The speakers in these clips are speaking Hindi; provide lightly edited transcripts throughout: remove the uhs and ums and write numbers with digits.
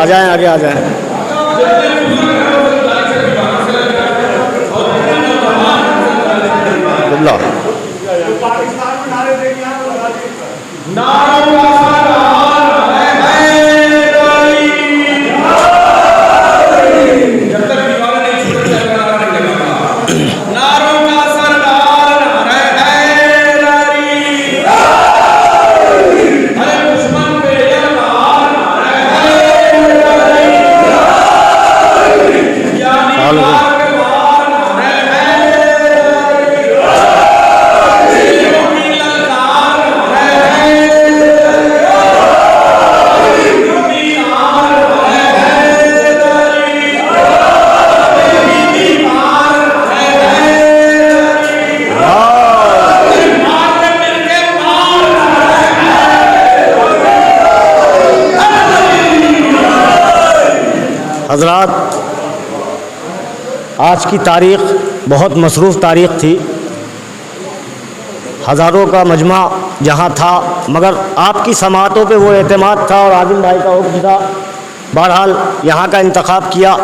आ जाएं, आगे आ जाएं। हज़रात, आज की तारीख़ बहुत मसरूफ़ तारीख़ थी। हज़ारों का मजमा जहाँ था, मगर आपकी समातों पे वो एतमाद था और आज़िम भाई का हुक्म था। बहरहाल यहाँ का इंतखाब किया।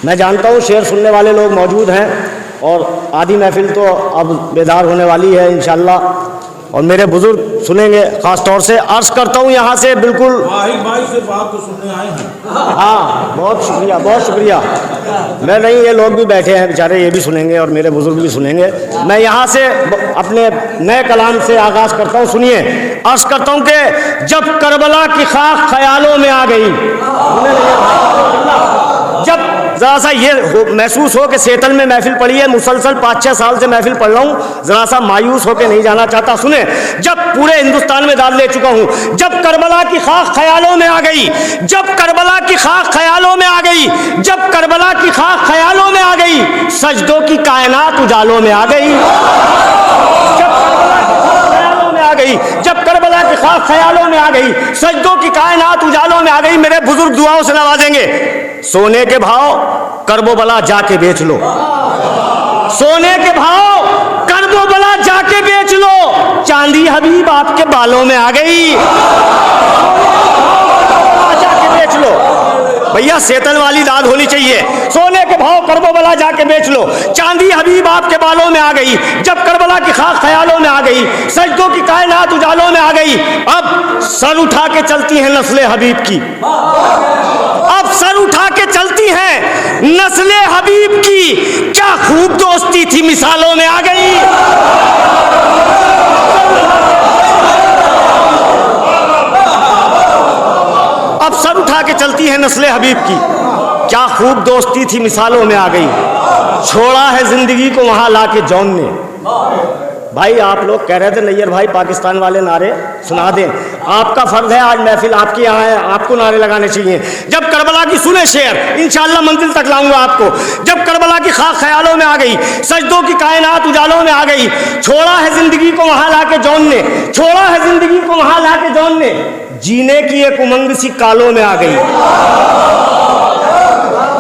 मैं जानता हूँ शेर सुनने वाले लोग मौजूद हैं और आधी महफिल तो अब बेदार होने वाली है इंशाअल्लाह, और मेरे बुज़ुर्ग सुनेंगे। ख़ास तौर से अर्ज़ करता हूँ यहाँ से बिल्कुल भाई से बात तो सुनने आए हैं। हाँ, बहुत शुक्रिया, बहुत शुक्रिया। मैं नहीं, ये लोग भी बैठे हैं बेचारे, ये भी सुनेंगे और मेरे बुज़ुर्ग भी सुनेंगे। मैं यहाँ से अपने नए कलाम से आगाज़ करता हूँ। सुनिए, अर्ज़ करता हूँ कि जब करबला की खाक ख्यालों में आ गई, जब ज़रा सा ये महसूस हो कि सेतल में महफिल पड़ी है, मुसलसल 5-6 साल से महफिल पढ़ रहा हूँ, ज़रा सा मायूस होकर नहीं जाना चाहता। सुने, जब पूरे हिंदुस्तान में दाद ले चुका हूँ, जब करबला की खाक ख्यालों में आ गई, जब करबला की खाक ख्यालों में आ गई, जब करबला की खाक ख्यालों में आ गई, सजदों की कायनात उजालों में आ गई। जब करबला की खाक ख्यालों में आ गई, सजदों की कायनात उजालों में आ गई। मेरे बुजुर्ग दुआओं से नवाजेंगे। सोने के भाव करबो बला जाके बेच लो, सोने के भाव करबो बला जाके बेच लो, चांदी हबीब आपके बालों में आ गई, जाके बेच लो। भैया सेतन वाली दाद होनी चाहिए। सोने के भाव करबो बला जाके बेच लो, चांदी हबीब आपके बालों में आ गई। जब करबला की खाक ख्यालों में आ गई, सजदों की कायनात उजालों में आ गई। अब सर उठा के चलती हैं नस्ले हबीब की, अब सर उठा के चलती हैं नस्ले हबीब की। क्या खूब दोस्ती थी मिसालों में आ गई। अब सर उठा के चलती है नस्ले हबीब की, क्या खूब दोस्ती थी मिसालों में आ गई। छोड़ा है जिंदगी को वहां लाके जौन ने। भाई आप लोग कह रहे थे नैयर भाई पाकिस्तान वाले नारे सुना दें, आपका फर्ज है, आज महफिल आपकी यहाँ है, आपको नारे लगाने चाहिए। जब करबला की सुने शेर, इंशाअल्लाह मंजिल तक लाऊंगा आपको। जब करबला की खाक ख्यालों में आ गई, सजदों की कायनात उजालों में आ गई। छोड़ा है जिंदगी को वहां लाके जौन ने, छोड़ा है जिंदगी को वहां लाके जौन ने, जीने की एक उमंग सी कालों में आ गई।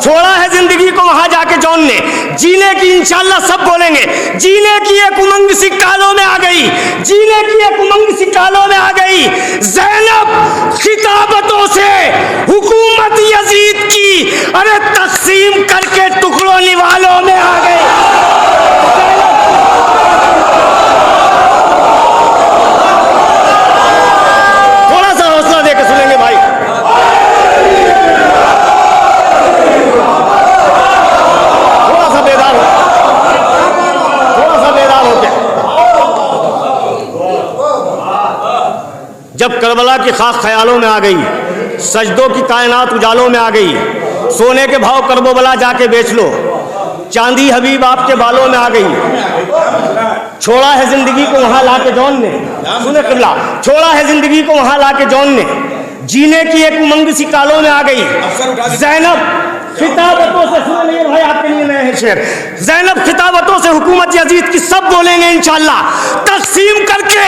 छोड़ा है जिंदगी को वहां जाके जौन ने, जीने की इंशाअल्लाह सब बोलेंगे, जीने की एक उमंग सी कालों में आ गई, जीने की एक उमंग सी कालों में आ गई। ज़ैनब खिताबतों से हुकूमत यजीद की, अरे तकसीम करके टुकड़ों निवालों में आ गई। थोड़ा सा हौसला देकर सुनेंगे भाई। जब करबला की खाक ख्यालों में आ गई, सजदों की कायनात उजालों में आ गई। सोने के भाव करबो बला जाके बेच लो, चांदी हबीब आपके बालों में आ गई। छोड़ा है जिंदगी को वहां लाके जौन ने, सुने किबला, छोड़ा है जिंदगी को वहां लाके जौन ने, जीने की एक उमंग सी कालों में आ गई। ज़ैनब खिताबतों से, सुने नहीं भाई आपके लिए नए हैं शेर, ज़ैनब खिताबतों से हुकूमत यजीद की सब बोलेंगे इंशाअल्लाह, तकसीम करके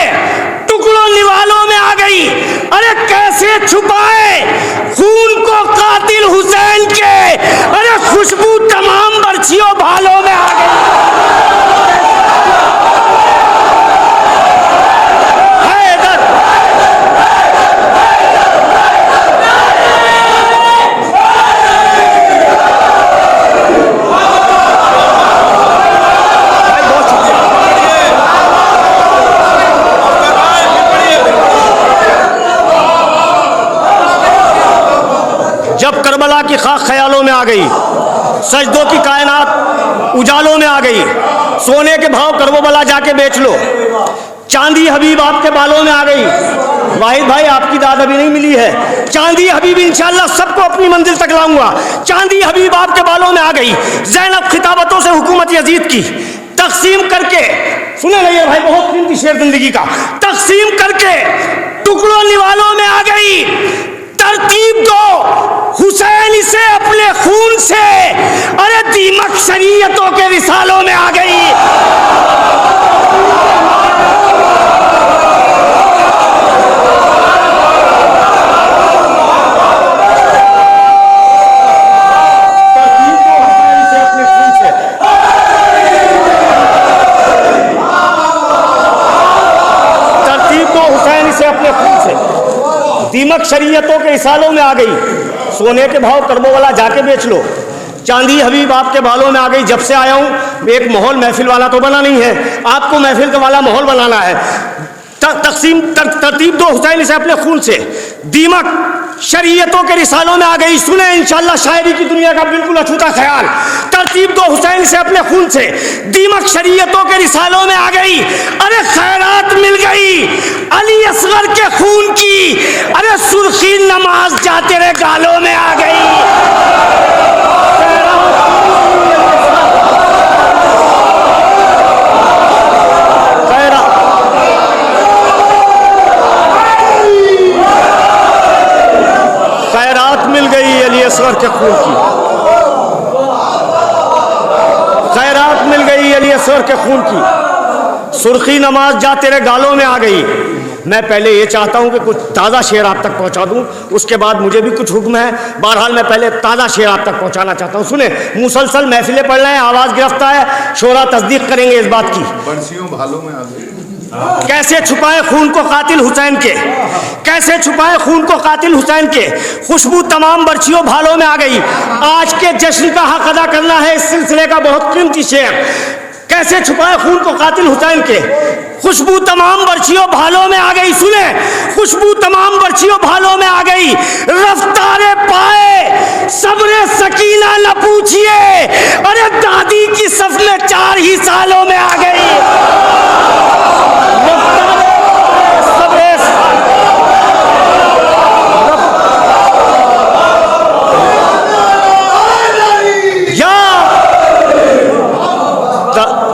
टुकड़ों निवालों में आ गई। अरे कैसे छुपाए खून को कातिल हुसैन के, अरे खुशबू तमाम बर्छियों भालों में आ गई। खाक ख्यालों में आ गई, सजदों की कायनात उजालों में आ गई। सोने के भाव करबला जाके बेच लो, चांदी हबीब आपके बालों में आ गई। वाहिद भाई आपकी दाद अभी नहीं मिली है। चांदी हबीब इंशाअल्लाह सबको अपनी मंजिल तक लाऊंगा। चांदी हबीब आपके बालों में आ गई। ज़ैनब खिताबतों से हुकूमत यजीद की तकसीम करके, सुने नहीं भाई, बहुत कीमती शेर जिंदगी का, तकसीम करके टुकड़ों निवालों में आ गई। तरतीब दो हुसैन इसे अपने खून से, अरे दीमक शरीयतों के रिसालों में आ गई। दीमक शरीयतों के इसालों में आ गई। सोने के भाव करबला जाके बेच लो, चांदी हबीब आपके बालों में आ गई। जब से आया हूं एक माहौल महफिल वाला तो बना नहीं है, आपको महफिल का वाला माहौल बनाना है। तकसीम तरतीब दो हुसैन इसे अपने खून से, दीमक शरीयतों के रिसालों में आ गई। सुने इंशाअल्लाह शायरी की दुनिया का बिल्कुल अछूता ख्याल। तरतीब दो हुसैन से अपने खून से, दीमक शरीयतों के रिसालों में आ गई। अरे खैरात मिल गई अली असगर के खून की, अरे सुर्खी नमाज जाते रहे गालों में आ गई। खैरात मिल गई अली असगर के खून की, खैरात मिल गई अली असगर के खून की, सुर्खी नमाज जाते रहे गालों में आ गई। मैं पहले ये चाहता हूं कि कुछ ताज़ा शेर आप तक पहुंचा दूं, उसके बाद मुझे भी कुछ हुक्म है। बहरहाल मैं पहले ताज़ा शेर आप तक पहुंचाना चाहता हूं। सुने, मुसलसल महफिलें पढ़ रहे हैं, आवाज़ गिरफ्तार है, शोरा तस्दीक करेंगे इस बात की। बंसियों भालों में आ गई। कैसे छुपाए खून को कातिल हुसैन के, कैसे छुपाए खून को कातिल हुसैन के, खुशबू तमाम बर्छियों भालों में आ गई। आज के जश्न का हक अदा करना है इस सिलसिले का बहुत कीमती शेर। कैसे छुपाए खून को कातिल हुसैन के, खुशबू तमाम बर्छियों भालों में आ गई। सुने, खुशबू तमाम बर्छियों भालों में आ गई। रफ्तारे पाए सब्रे सकीना न पूछिए, अरे दादी की सफ में 4 ही सालों में आ गई।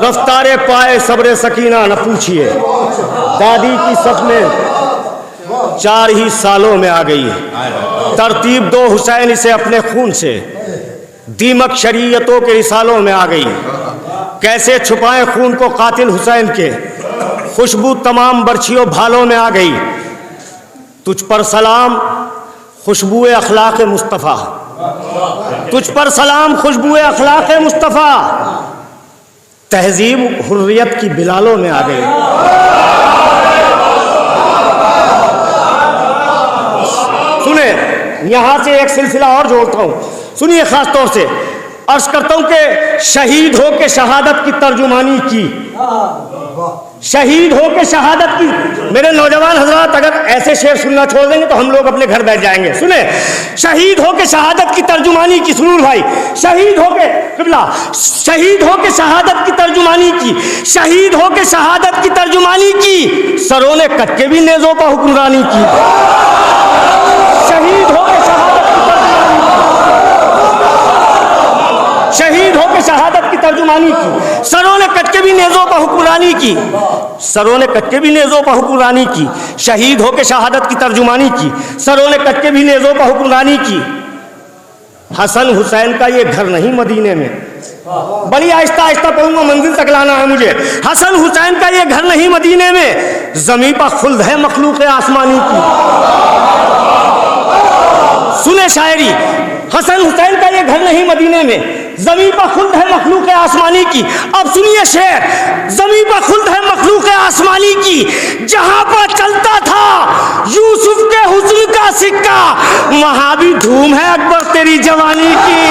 रफ्तारे पाए सब्रे सकीना न पूछिए, दादी की सफ में 4 ही सालों में आ गई। तरतीब दो हुसैन इसे अपने खून से, दीमक शरीयतों के रिसालों में आ गई। कैसे छुपाए खून को कातिल हुसैन के, खुशबू तमाम बर्छियों भालों में आ गई। तुझ पर सलाम खुशबुए अखलाक मुस्तफ़ा, तुझ पर सलाम खुशबुए अखलाक मुस्तफ़ा, तहजीब हुर्रियत की बिलालों में आ गई। सुने, यहां से एक सिलसिला और जोड़ता हूं, सुनिए खास तौर से। अर्ज करता हूं कि शहीद हो के शहादत की तर्जुमानी की, शहीद हो के शहादत की। मेरे नौजवान हजरात अगर ऐसे शेर सुनना छोड़ देंगे तो हम लोग अपने घर बैठ जाएंगे। सुने, शहीद हो के शहादत की तर्जुमानी की, सुरूर भाई, शहीद हो के किबला, शहीद हो के शहादत की तर्जुमानी की, शहीद हो के शहादत की तर्जुमानी की, सरों ने कट के भी नेज़ों पर हुक्मरानी की। शहीद हो के शहादत की तर्जुमानी की, शहीद हो के शहादत की तर्जुमानी की, सरों ने कट के भी नेज़ों पर हुक्मरानी की, सरों ने कट के भी नेज़ों पर हुक्मरानी की। शहीद हो के शहादत की तर्जुमानी की, सरों ने कट के भी नेज़ों पर हुक्मरानी की। हसन हुसैन का ये घर नहीं मदीने में, बड़ी आहिस्ता आहिस्ता पढ़ूंगा, मंजिल तक लाना है मुझे। हसन हुसैन का ये घर नहीं मदीने में, ज़मीं पर खुल्द है मखलूक आसमानी की। सुने शायरी, हसन हुसैन का ये घर नहीं मदीने में, ज़मीं पर खुल्द है मखलूक आसमानी की। अब सुनिए शेर, ज़मीं पर खुल्द है मखलूक आसमानी की, जहां पर चलता था यूसुफ के हुस्न का सिक्का, वहां भी धूम है अकबर तेरी जवानी की।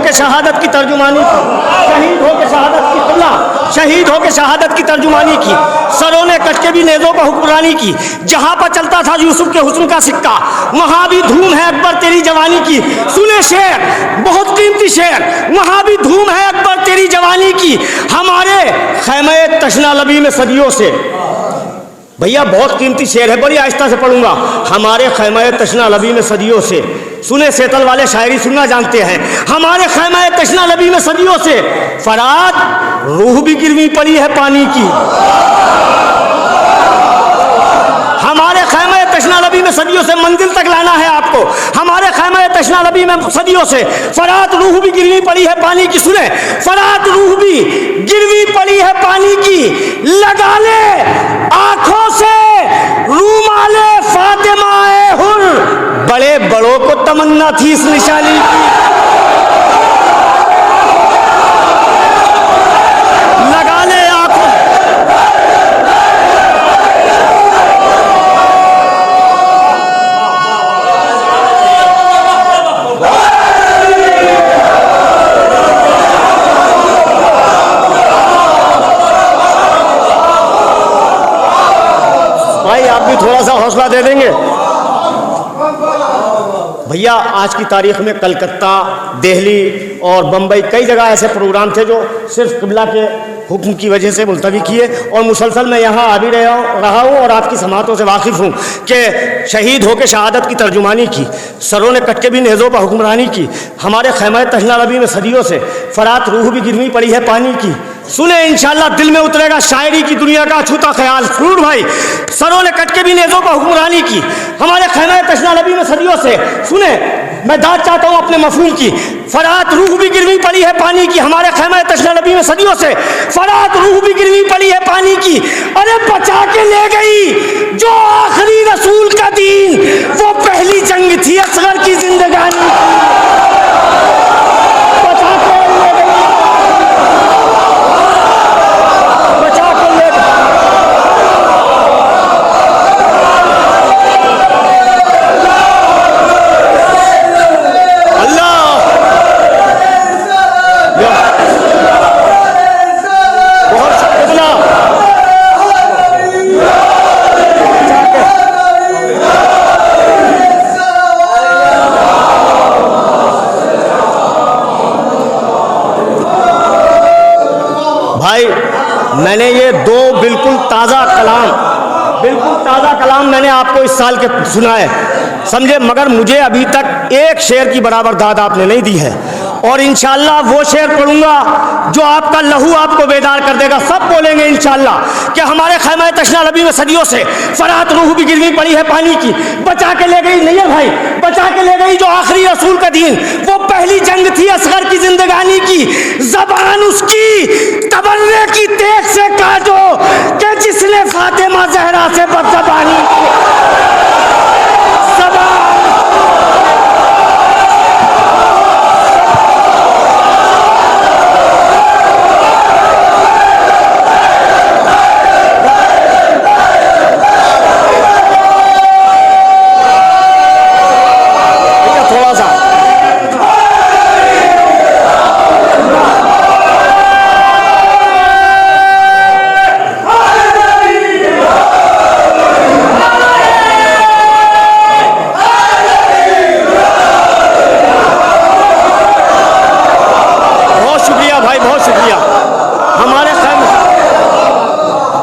होकर शहादत की तर्जुमानी की, शहीद होकर शहादत की तुल्ला, शहीद होकर शहादत की तर्जुमानी की, सरों ने कट के भी नेज़ों पर हुक्मरानी की। जहां पर चलता था यूसुफ के हुस्न का सिक्का, वहां भी धूम है अकबर तेरी जवानी की। सुने शेर, बहुत कीमती शेर, वहां भी धूम है अकबर तेरी जवानी की। हमारे खैमे तशना लबी में सदियों से, भैया बहुत कीमती शेर है, बड़ी आहिस्ता से पढ़ूंगा। हमारे खैमे तशना लबी में सदियों से, सुने सेतल वाले शायरी सुनना जानते हैं। हमारे खैमे तशना लबी में सदियों से फरात रूह भी गिरवी पड़ी है पानी की। हमारे खैमे तशना लबी में सदियों से मंजिल तक लाना है आपको। हमारे खैमे तशना लबी में सदियों से फरात रूह भी गिरवी पड़ी है पानी की। सुने, फरात रूह भी गिरवी पड़ी है पानी की। लगा ले आंखों से रूमाले फातिमाए हुर, बड़े बड़ों को तमन्ना थी इस निशानी की। लगा ले आंखों, भाई आप भी थोड़ा सा हौसला दे देंगे। भैया आज की तारीख में कलकत्ता, दिल्ली और बम्बई कई जगह ऐसे प्रोग्राम थे जो सिर्फ क़िबला के हुक्म की वजह से मुलतवी किए, और मुसलसल मैं यहाँ आ भी रहा हूँ और आपकी समातों से वाकिफ़ हूँ कि शहीद होकर शहादत की तर्जुमानी की, सरों ने कट के भी नेज़ों पर हुक्मरानी की। हमारे खैमे तशना लबी में सदियों से फरात रूह भी गिरवी पड़ी है पानी की। सुने, इंशाल्लाह दिल में उतरेगा शायरी की दुनिया का अछूता ख्याल। सुन भाई, सरों ने कट के भी नेज़ों पर हुक्मरानी की। हमारे खैमे तशना लबी में सदियों से, सुने मैं दाद चाहता हूँ अपने मफहूम की, फरात रूह भी गिरवी पड़ी है पानी की। हमारे खैमे तशना लबी में सदियों से फरात रूह भी गिरवी पड़ी है पानी की। अरे बचा के ले गई जो आखिरी रसूल का दीन, वो पहली जंग थी असगर की जिंदगानी की। बचा के ले गई, बचा के ले गई। भाई मैंने ये दो बिल्कुल ताज़ा कलाम मैंने आपको इस साल के सुनाए, समझे, मगर मुझे अभी तक एक शेर की बराबर दाद आपने नहीं दी है। और इंशाल्लाह वो शेर पढ़ूंगा जो आपका लहू आपको बेदार कर देगा। सब बोलेंगे इंशाल्लाह कि हमारे खैमे तशना लबी में सदियों से फरात रूह भी गिरवी पड़ी है पानी की। बचा के ले गई, नहीं है भाई, बचा के ले गई जो आखिरी रसूल का दीन, वो पहली जंग थी असगर की जिंदगानी की। जबान उसकी तबर्रे की तेज से काटो कि जिसने फातिमा जहरा से बदजबानी की।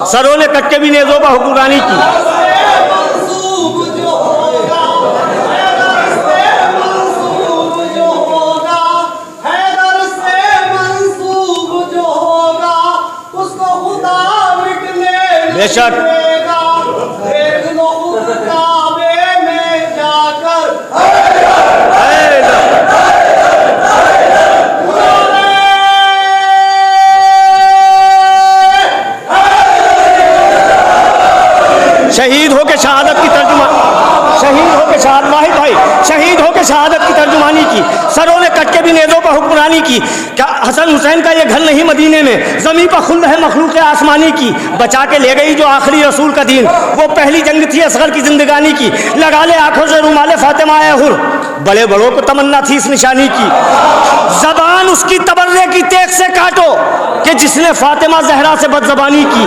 सरों ने कट के भी नेज़ों पर हुक्मरानी की। बेशक शहीद हो के शहादत की तर्जुमानी की। सरों ने कट के भी नेज़ों पर हुक्मरानी की। क्या हसन हुसैन का ये घर नहीं मदीने में, ज़मीं पर खुल्द है मखलूक आसमानी की। बचा के ले गई जो आखिरी रसूल का दीन, वो पहली जंग थी असगर की जिंदगानी की। लगा ले आंखों से रुमाले फातिमा हुर, बड़े बड़ों को तमन्ना थी इस निशानी की। जबान उसकी तबर्रे की तेग से काटो कि जिसने फातिमा जहरा से बदजबानी की।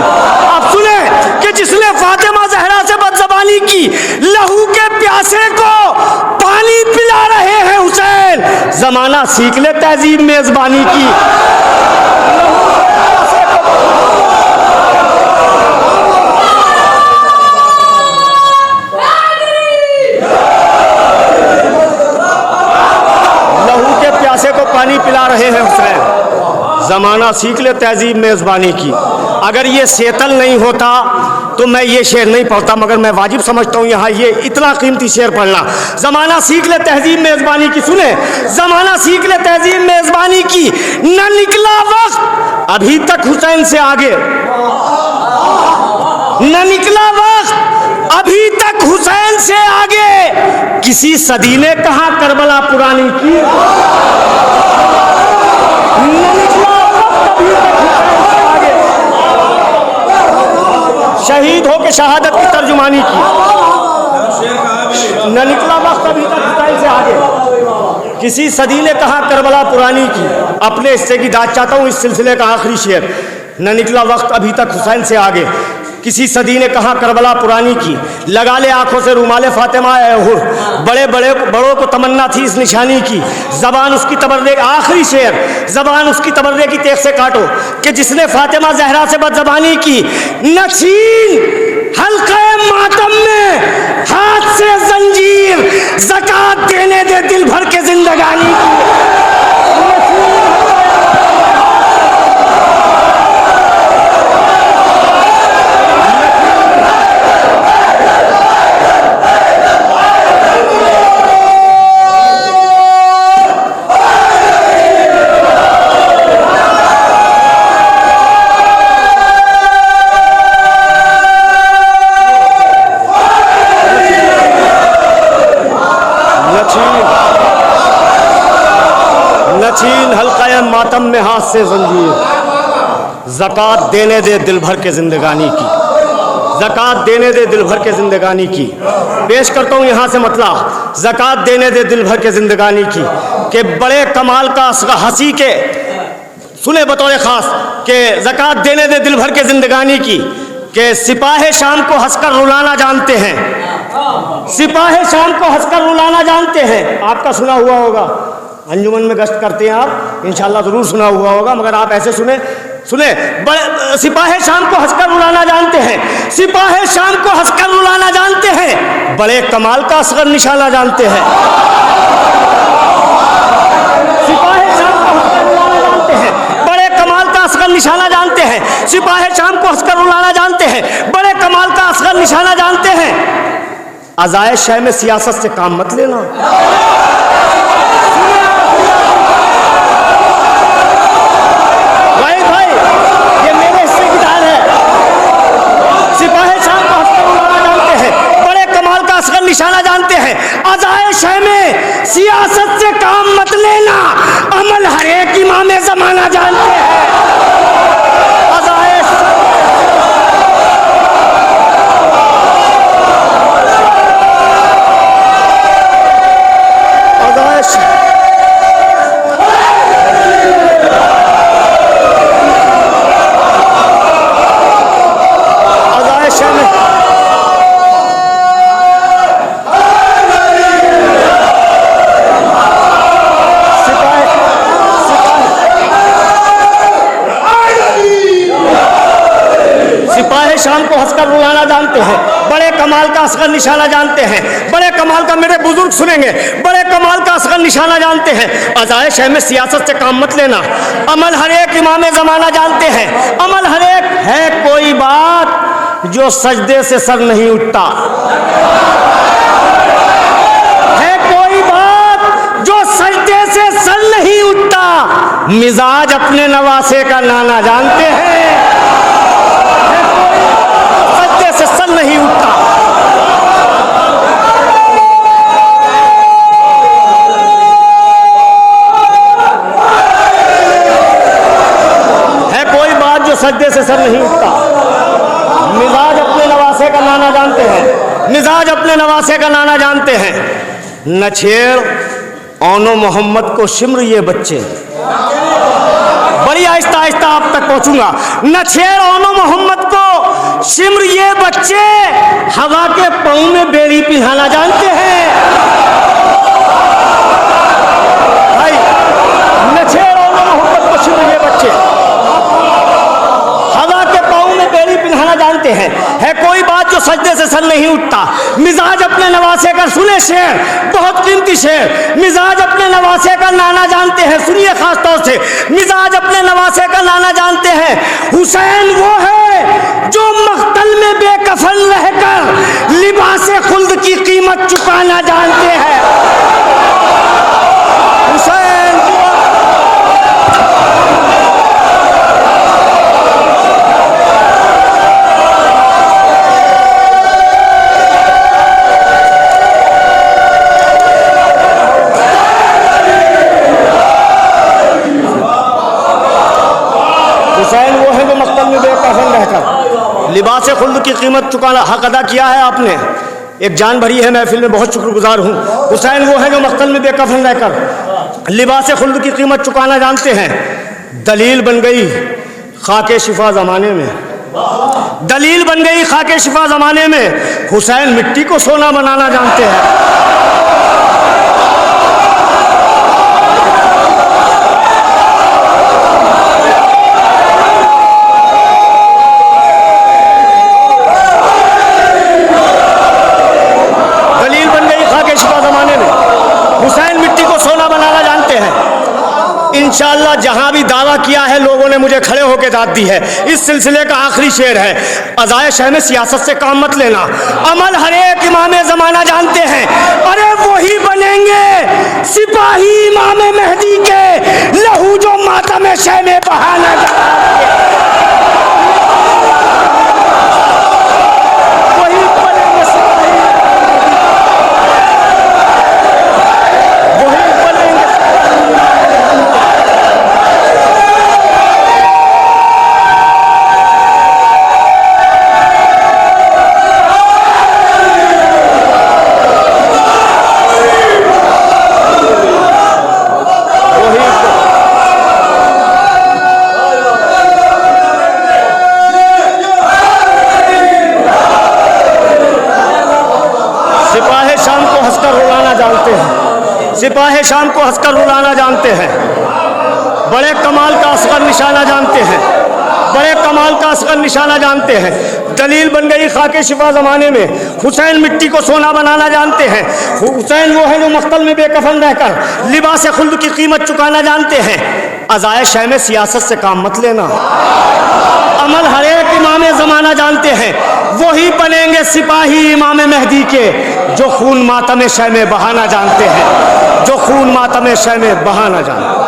आप सुने कि जिसने फातिमा जहरा से बदजबानी की, लहू के प्यासे को पानी पिला रहे हैं हुसैन, जमाना सीख ले तहजीब मेजबानी की। को पानी पिला रहे हैं हुसैन, जमाना सीख ले तहजीब मेजबानी की। अगर ये सेतल नहीं होता तो मैं ये शेर नहीं पढ़ता, मगर मैं वाजिब समझता हूँ यहाँ ये इतना कीमती शेर पढ़ना। जमाना सीख ले तहजीब मेजबानी की, सुने, जमाना सीख ले तहजीब मेजबानी की, न निकला वक्त अभी तक हुसैन से आगे, न निकला वक्त अभी तक हुसैन से आगे, किसी सदी ने कहा करबला पुरानी की। शहीद हो के शहादत की तर्जुमानी की। न निकला वक्त अभी तक हुसैन से आगे, किसी सदी ने कहा करबला पुरानी की। अपने हिस्से की दाद चाहता हूँ इस सिलसिले का आखिरी शेर। न निकला वक्त अभी तक हुसैन से आगे, किसी सदी ने कहा करबला पुरानी की। लगा ले आंखों से रुमाले फातिमा हुर, बड़े बड़े बड़ों को तमन्ना थी इस निशानी की। जबान उसकी तबर्रे, आखिरी शेर, जबान उसकी तबर्रे की तेग से काटो कि जिसने फातिमा जहरा से बदजबानी की। न छीन हल्के मातम में हाथ से जंजीर, ज़कात देने दे दिल भर के जिंदगानी की। छीन हल्का मातम में हाथ से जंजीर, ज़कात देने दे दिल भर के जिंदगानी की। ज़कात देने दे दिल भर के जिंदगानी की। पेश करता हूँ यहाँ से मतला, ज़कात देने दे दिल भर के जिंदगानी की। के बड़े कमाल का हंसी के, सुने बतौर ख़ास के ज़कात देने दे दिल भर के जिंदगानी की। के सिपाही शाम को हंसकर रुलाना जानते हैं, सिपाही शाम को हंसकर रुलाना जानते हैं। आपका सुना हुआ होगा, अंजुमन में गश्त करते हैं आप, इंशाल्लाह ज़रूर सुना हुआ होगा, मगर आप ऐसे सुने बड़े सिपाही शाम को हंसकर रुलाना जानते हैं, सिपाही शाम को हंसकर रुलाना जानते हैं, बड़े कमाल का असगर निशाना जानते हैं। सिपाही शाम को हंसकर रुलाना जानते हैं, बड़े कमाल का असगर निशाना जानते हैं। सिपाही शाम को हंसकर रुलाना जानते हैं, बड़े कमाल का असगर निशाना जानते हैं। अज़ाए शह में सियासत से काम मत लेना। निशाना जानते हैं, अज़ाए शह में सियासत से काम मत लेना, अमल हर एक इमाम ज़माना जानते हैं। शाम को हंसकर रुलाना जानते हैं, बड़े कमाल का असगर निशाना जानते हैं, बड़े कमाल का, मेरे बुजुर्ग सुनेंगे, बड़े कमाल का असगर निशाना जानते हैं। अज़ाए शह में सियासत से काम मत लेना, अमल हर एक इमाम ज़माना जानते हैं। अमल हर एक है कोई बात जो सजदे से सर नहीं उठता, है कोई बात जो सजदे से सर नहीं उठता, मिजाज अपने नवासे का नाना जानते हैं, से सर नहीं उठता। है कोई बात जो सजदे से सर नहीं उठता, मिजाज अपने नवासे का नाना जानते हैं, मिजाज अपने नवासे का नाना जानते हैं। न छेड़ औनो मोहम्मद को शिम्र ये बच्चे। बड़ी आहिस्ता आहिस्ता आप तक पहुंचूंगा। न छेड़ औनो मोहम्मद को शिम्र ये बच्चे, हवा के पाँव में बेड़ी पिन्हाना जानते हैं। भाई, न छेड़ औनो मोहम्मद को शिम्र ये बच्चे, हवा के पाँव में बेड़ी पिन्हाना जानते हैं। है कोई बात जो सजदे से सर नहीं उठता। मिजाज अपने नवासे का, सुने शेर, बहुत कीमती शेर। मिजाज अपने नवासे का नाना जानते हैं, सुनिए खास तौर से। मिजाज अपने नवासे का नाना जानते हैं। हुसैन वो है जो मख्तल में बेकफन रहकर लिबासे खुल्द की कीमत चुकाना जानते हैं। हुसैन वो है जो मख्तल में बेकफन रहकर लिबास खुल्द की कीमत चुकाना, हक अदा किया है आपने। एक जान भरी है महफिल में, बहुत शुक्रगुजार हूँ। हुसैन वो है जो मख्तल में बेकफन रहकर लिबास खुल्द की कीमत चुकाना जानते हैं। दलील बन गई खाके शिफा ज़माने में, दलील बन गई खाके शिफा ज़माने में। हुसैन मिट्टी को सोना बनाना जानते हैं। हुसैन मिट्टी को सोना बनाना जानते हैं। इंशाअल्लाह जहां भी दावा किया है लोगों ने मुझे खड़े होकर दाद दी है। इस सिलसिले का आखिरी शेर है, अज़ाए शह में सियासत से काम मत लेना, अमल हर एक इमाम ज़माना जानते हैं। अरे वही बनेंगे सिपाही इमाम मेहदी के, लहू जो मातम शह में बहाना जानते हैं। सिपाही शाम को हंसकर रुलाना जानते हैं। बड़े कमाल का असगर निशाना जानते हैं, बड़े कमाल का असगर निशाना जानते हैं। दलील बन गई खाके शिफा ज़माने में। हुसैन मिट्टी को सोना बनाना जानते हैं। हुसैन वो है जो मख्तल में बेकफन रहकर लिबास खुल्द की कीमत चुकाना जानते हैं। अज़ाए शह में सियासत से काम मत लेना, अमल हर एक इमाम ज़माना जानते हैं। वही बनेंगे सिपाही इमाम मेहदी के, जो खून मातम शह में बहाना जानते हैं, जो खून मातम शह में बहाना जानते हैं।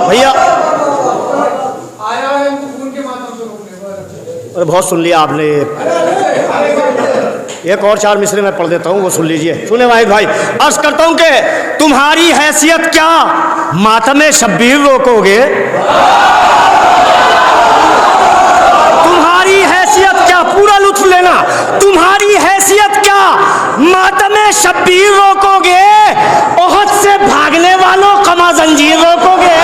भैया अरे बहुत सुन लिया आपने। एक और चार मिसरे मैं पढ़ देता हूँ, वो सुन लीजिए। सुने वाहिद भाई, अर्ज करता हूँ कि तुम्हारी हैसियत क्या मातमे शब्बीर रोकोगे, तुम्हारी हैसियत क्या, पूरा लुत्फ लेना, तुम्हारी हैसियत क्या मातमे शब्बीर रोकोगे, ओहद से भागने वालों कमा जंजीर रोकोगे।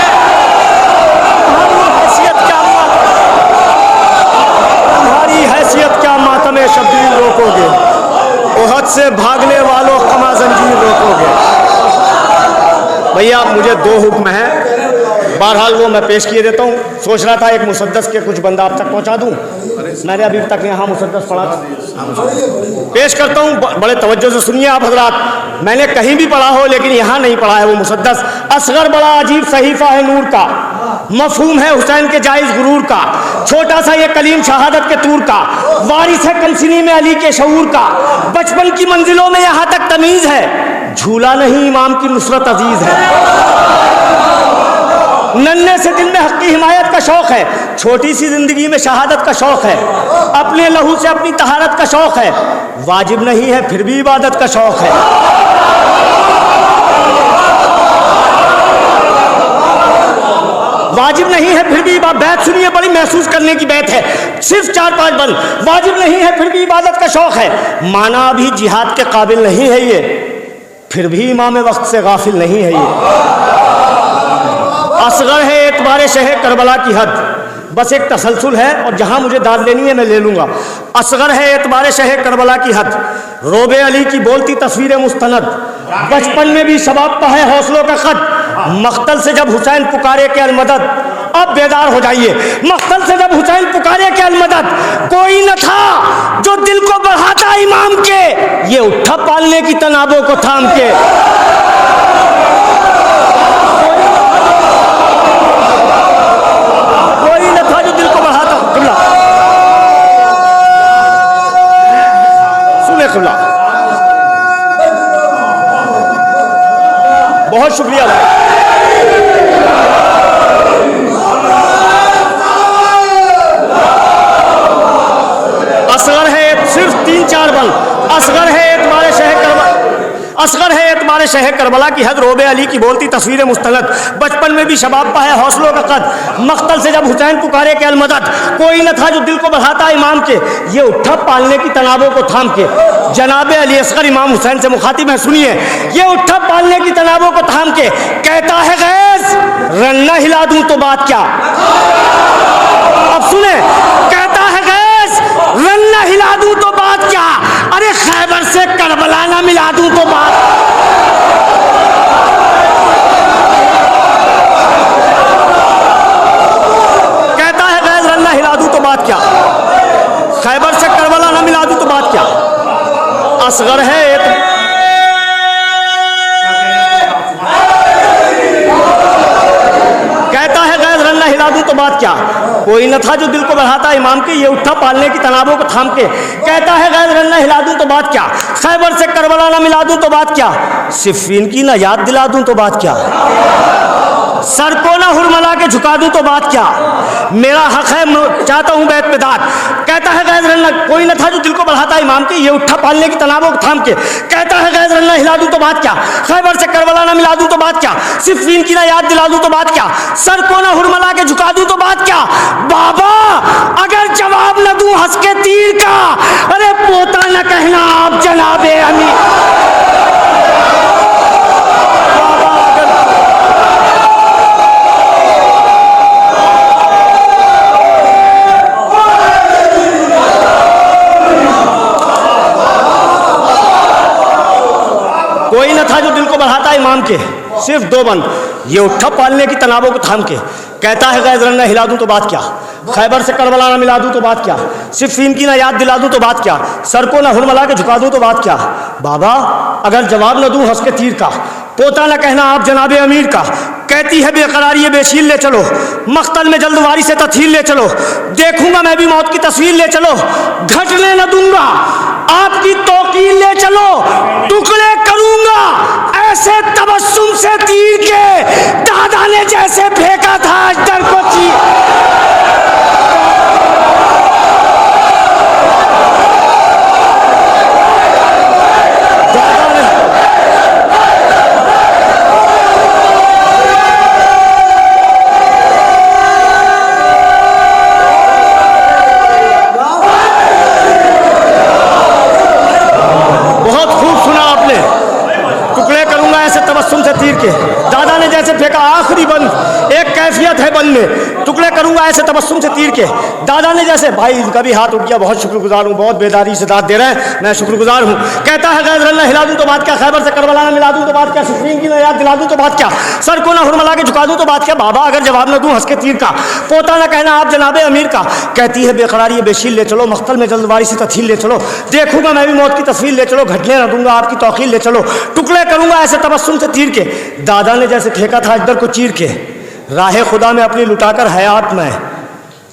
तुम्हारी हैसियत क्या मातमे शब्बीर रोकोगे, ओहद से भागने वालों कमा जंजीर रोकोगे। भैया मुझे दो हुक्म हैं, बहरहाल वो मैं पेश किए देता हूँ। सोच रहा था एक मुसद्दस के कुछ बंदा आप तक पहुँचा दूँ, मैंने अभी तक यहाँ मुसद्दस पढ़ा था। पेश करता हूँ, बड़े तवज्जो से सुनिए आप हजरात। मैंने कहीं भी पढ़ा हो लेकिन यहाँ नहीं पढ़ा है वो मुसद्दस। असगर बड़ा अजीब सहीफा है नूर का, मफहूम है हुसैन के जायज़ गुरूर का। छोटा सा ये कलीम शहादत के तूर का, वारिस है कमसिनी में अली के शऊर का। बचपन की मंजिलों में यहाँ तक तमीज़ है, झूला नहीं इमाम की नुसरत अजीज़ है। नन्हे से दिल में हक की हिमायत का शौक़ है, छोटी सी जिंदगी में शहादत का शौक़ है। अपने लहू से अपनी तहारत का शौक़ है, वाजिब नहीं है फिर भी इबादत का शौक़ है। वाजिब नहीं है फिर भी बैत सुनिए, बड़ी महसूस करने की बात है। सिर्फ 4-5 बंद वाजिब नहीं है, फिर भी इबादत का शौक है। माना अभी जिहाद के काबिल नहीं है ये, फिर भी इमाम वक्त से गाफिल नहीं है ये। असगर है एतबार शहर करबला की हद, बस एक तसलसल है और जहां मुझे दाद लेनी है मैं ले लूंगा। असगर है एतबार शहर करबला की हद, रोबे अली की बोलती तस्वीर मुस्तनद, बचपन में भी शबाब का है हौसलों का कद, मख्तल से जब हुसैन पुकारे के अलमदद, अब बेदार हो जाइए। मख्तल से जब हुसैन पुकारे के अलमदद, कोई न था जो दिल को बढ़ाता इमाम के, ये उठा पालने की तनाबों को थाम के। कोई न था जो दिल को बढ़ाता। किबला सुने, किबला बहुत शुक्रिया भाई। असगर है सिर्फ 3-4 बल, असगर है एतबार शहर करबला, असगर है एतबार शहर करबला की हद, रोबे अली की बोलती तस्वीर मुस्तनद, बचपन में भी शबाब का है हौसलों का कद, मख्तल से जब हुसैन पुकारे के अलमदद, कोई न था जो दिल को बढ़ाता इमाम के, ये उठा पालने की तनाबों को थाम के। जनाबे अली असगर इमाम हुसैन से मुखातिब है, सुनिए। ये उठा पालने की तनाबों को थाम के कहता है गैस रन्ना हिला दूं तो बात क्या। अब सुने, कहता है गैस रन्ना हिला दूं तो बात क्या, अरे खैबर से करबला ना मिला दूं तो बात। कहता है गैस रन्ना हिला दूं तो बात क्या, खैबर से करबला ना मिला दूं तो बात क्या। असगर है कहता है गैस रन्ना हिला दूं तो बात क्या, कोई न था जो दिल को बढ़ाता इमाम के, ये उठा पालने की तनाबों को थाम के। कहता है गैस रन्ना हिला दूं तो बात क्या, खैबर से करबला ना मिला दूं तो बात क्या, सिफ़ीन की ना याद दिला दूं तो बात क्या, सर को ना हुरमला के झुका दूं तो बात क्या, मेरा हक है चाहता हूं बैत पे दाद। कहता है गैस रन्ना, कोई न था जो दिल को बढ़ाता इमाम के, ये उठा पालने की तनाबों को थाम के। कहता है गैस रन्ना हिला दूं तो बात क्या, खैबर से करबला ना मिला दूं तो बात क्या, सिफ़ीन की ना याद दिला दूं तो बात क्या, सर को ना हुरमला के झुका दूं तो बात क्या। बाबा अगर जवाब न दूं हंस के तीर का, अरे पोता न कहना आप जनाबे अमीर। कोई न था जो दिल को बढ़ाता इमाम के, सिर्फ 2 बंद, ये उठा पालने की तनाबों को थाम के। कहता है गैस रन्ना हिला दूं तो बात क्या, खैबर से करबला ना मिला दूं तो बात क्या, सिफ़ीन की ना याद दिला दूं तो बात क्या, सर को ना हुरमला के झुका दूं तो बात क्या। बाबा अगर जवाब न दूं हंस के तीर का, पोता न कहना आप जनाबे अमीर का। कहती है बेकरारी ये बेशील ले चलो, मख्तल में जल्दवारी से तथहील ले चलो, देखूंगा मैं भी मौत की तस्वीर ले चलो, घटने न दूंगा आपकी तौकील ले चलो, टुकड़े करूंगा ऐसे तबस्सुम से तीर के, दादा ने जैसे फेंका था अजदर को चीर। तबस्सुम से तीर के, दादा ने जैसे फेंका आखिरी बंद, एक कैफियत है बंद में, टुकड़े करूंगा ऐसे तबस्सुम से तीर के, दादा ने जैसे। भाई इनका भी हाथ उठ गया, बहुत शुक्रगुजार हूँ, बहुत बेदारी से दाद दे रहे हैं, मैं शुक्रगुजार हूँ। कहता है गैस रन्ना हिला दूं तो बात क्या, खैबर से करबला ना मिला दूं तो बात क्या, सिफ़ीन की ना याद दिला दूं तो बात क्या, सर को ना हुरमला के झुका दूं तो बात क्या। बाबा अगर जवाब न दूं हंस के तीर का, पोता ना कहना आप जनाबे अमीर का। कहती है बेकरारी ये बेशील ले चलो, मख्तल में जल्दबारी से तथहील ले चलो, देखूंगा मैं भी मौत की तस्वीर ले चलो, घटने न दूंगा आपकी तौकील ले चलो, टुकड़े करूंगा ऐसे तबस्सुम से तीर के, दादा ने जैसे फेंका था अजदर को चीर के। राह खुदा में अपनी लुटाकर हयात में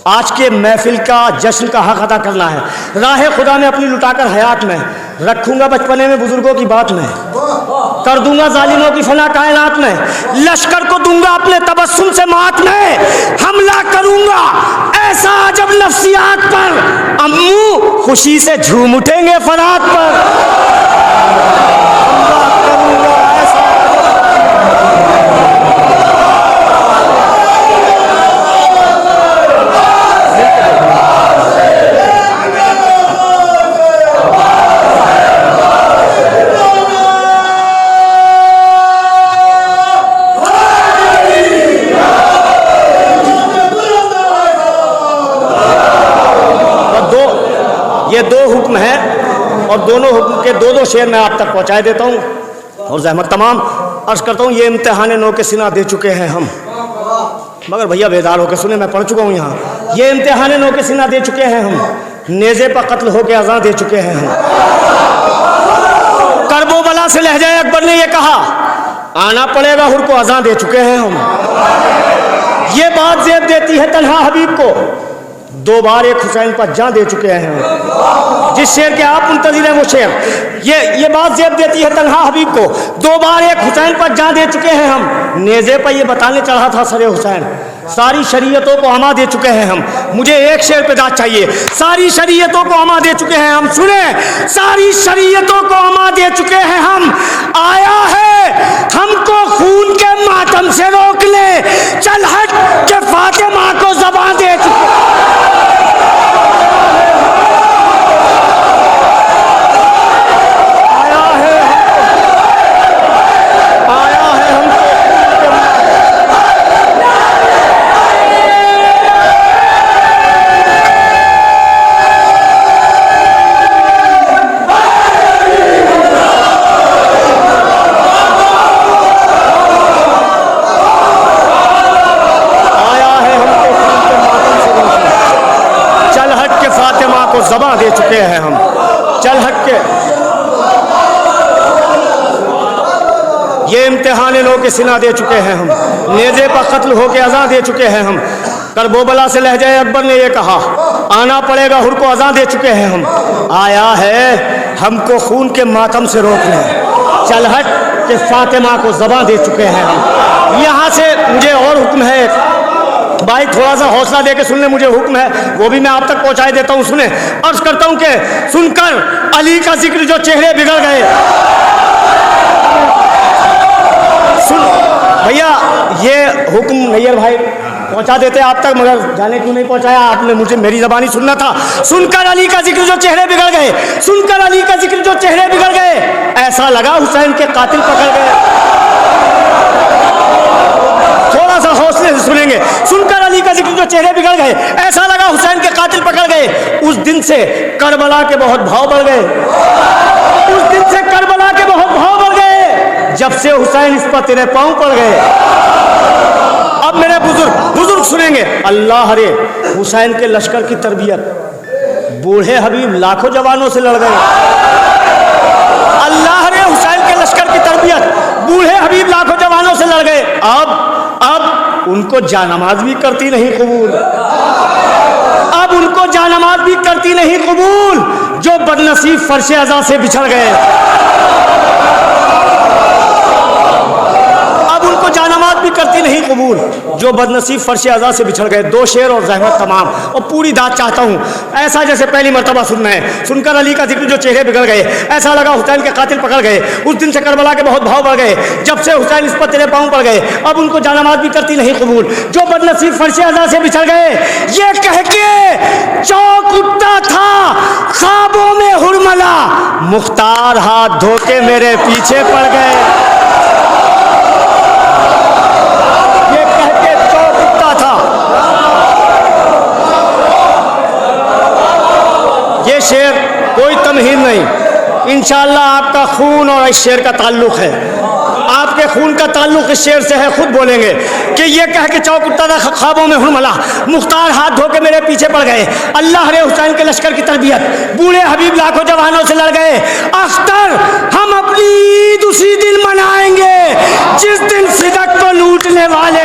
आज के महफिल का जश्न का हक अदा करना है, राह खुदा में अपनी लुटाकर हयात में, रखूंगा बचपने में बुजुर्गों की बात में, कर दूंगा जालिमों की फना कायनात में, लश्कर को दूंगा अपने तबस्सुम से मात में, हमला करूंगा ऐसा अजब नफ्सियात पर, अम्मू खुशी से झूम उठेंगे फरात पर। और दोनों हुक्म के दो दो शेर मैं आप तक पहुँचा देता हूँ। और ज़हमत तमाम अर्ज़ करता हूँ, ये इम्तिहान नौ के सिना दे चुके हैं हम, मगर भैया बेदार होकर सुने, मैं पढ़ चुका हूँ यहाँ। ये इम्तिहान नौ के सिना दे चुके हैं हम, नेज़े पर कत्ल होकर अज़ां दे चुके हैं हम। करबो बला से लहजा अकबर ने ये कहा, आना पड़ेगा हुर को अज़ां दे चुके हैं हम। ये बात ज़ेब देती है तन्हा हबीब को, दो बार एक हुसैन पर जान दे चुके हैं हम। जिस शेर के आप मुंतज़िर हैं वो शेर, ये बात ज़ेब देती है तन्हा हबीब को, दो बार एक हुसैन पर जान दे चुके हैं हम। नेज़े पर ये बताने चढ़ा था सरे हुसैन, सारी शरीयतों को अमा दे चुके हैं हम। मुझे एक शेर पे दाद चाहिए, सारी शरीयतों को अमा दे चुके हैं हम। सुने, सारी शरीयतों को अमा दे चुके हैं हम। आया है हमको खून के मातम से रोक ले, चल हट के फातिमा को ज़बां दे चुके। ज़बां दे चुके हैं हम, चल हट के। ये इम्तिहान नौ के सिना दे चुके हैं हम, नेज़े पर कत्ल होके अज़ां दे चुके हैं हम। करबोबला से लहजा अकबर ने ये कहा, आना पड़ेगा हुर को अज़ां दे चुके हैं हम। आया है हमको खून के मातम से रोकने, चल हट के फातिमा को ज़बां दे चुके हैं हम। यहाँ से मुझे और हुक्म है भाई, थोड़ा सा हौसला दे के सुन ले, मुझे हुक्म है वो भी मैं आप तक पहुंचाई देता हूं। सुने, अर्ज करता हूं कि सुनकर अली का जिक्र जो चेहरे बिगड़ गए। सुन भैया, ये हुक्म नैयर भाई पहुंचा देते आप तक, मगर जाने क्यों नहीं पहुंचाया आपने, मुझे मेरी ज़बानी सुनना था। सुनकर अली का जिक्र जो चेहरे बिगड़ गए, सुनकर अली का जिक्र जो चेहरे बिगड़ गए, ऐसा लगा हुसैन के कातिल पकड़ गए। थोड़ा सा हौसले से सुनेंगे। सुनकर अली का जिक्र जो चेहरे बिगड़ गए, ऐसा लगा हुसैन के कातिल पकड़ गए। उस दिन से करबला के बहुत भाव बढ़ गए, उस दिन से करबला के बहुत भाव बढ़ गए, जब से हुसैन इस पर तेरे पांव पड़ गए। अब मेरे बुजुर्ग सुनेंगे। अल्लाह रे, हुसैन के लश्कर की तरबियत बूढ़े हबीब लाखों जवानों से लड़ गए। अल्लाह रे, हुसैन के लश्कर की तरबियत बूढ़े हबीब लाखों जवानों से लड़ गए। अब उनको जानमाज भी करती नहीं कबूल, अब उनको जानमाज भी करती नहीं कबूल, जो बदनसीब फर्श अज़ा से बिछड़ गए। अब उनको जानमाज भी करती नहीं कबूल, जो बदनसीब फर्श अज़ा से बिछड़ गए। दो शेर और ज़हमत तमाम, और पूरी दाद चाहता हूँ, ऐसा जैसे पहली मर्तबा सुनना है। सुनकर अली का जिक्र जो चेहरे बिगड़ गए, ऐसा लगा हुसैन के कातिल पकड़ गए। उस दिन से करबला के बहुत भाव बढ़ गए, जब से हुसैन इस पर तेरे पांव पड़ गए। अब उनको जानमाज भी करती नहीं कबूल, जो बदनसीब फर्श अज़ा से बिछड़ गए। ये कह के चौक उठता था ख्वाबों में हुरमला, मुख्तार हाथ धोके मेरे पीछे पड़ गए। ये शेर कोई तमहीन नहीं, इंशाअल्लाह आपका खून और इस शेर का ताल्लुक है, आपके खून का ताल्लुक इस शेर से है। खुद बोलेंगे कि ये कह के चौक उठता था ख्वाबों में हुरमला, मुख्तार हाथ धो के मेरे पीछे पड़ गए। अल्लाह रे, हुसैन के लश्कर की तरबियत बूढ़े हबीब लाखों जवानों से लड़ गए। अख्तर, हम अपनी ईद उसी दिन मनाएंगे जिस दिन सिदक को लूटने वाले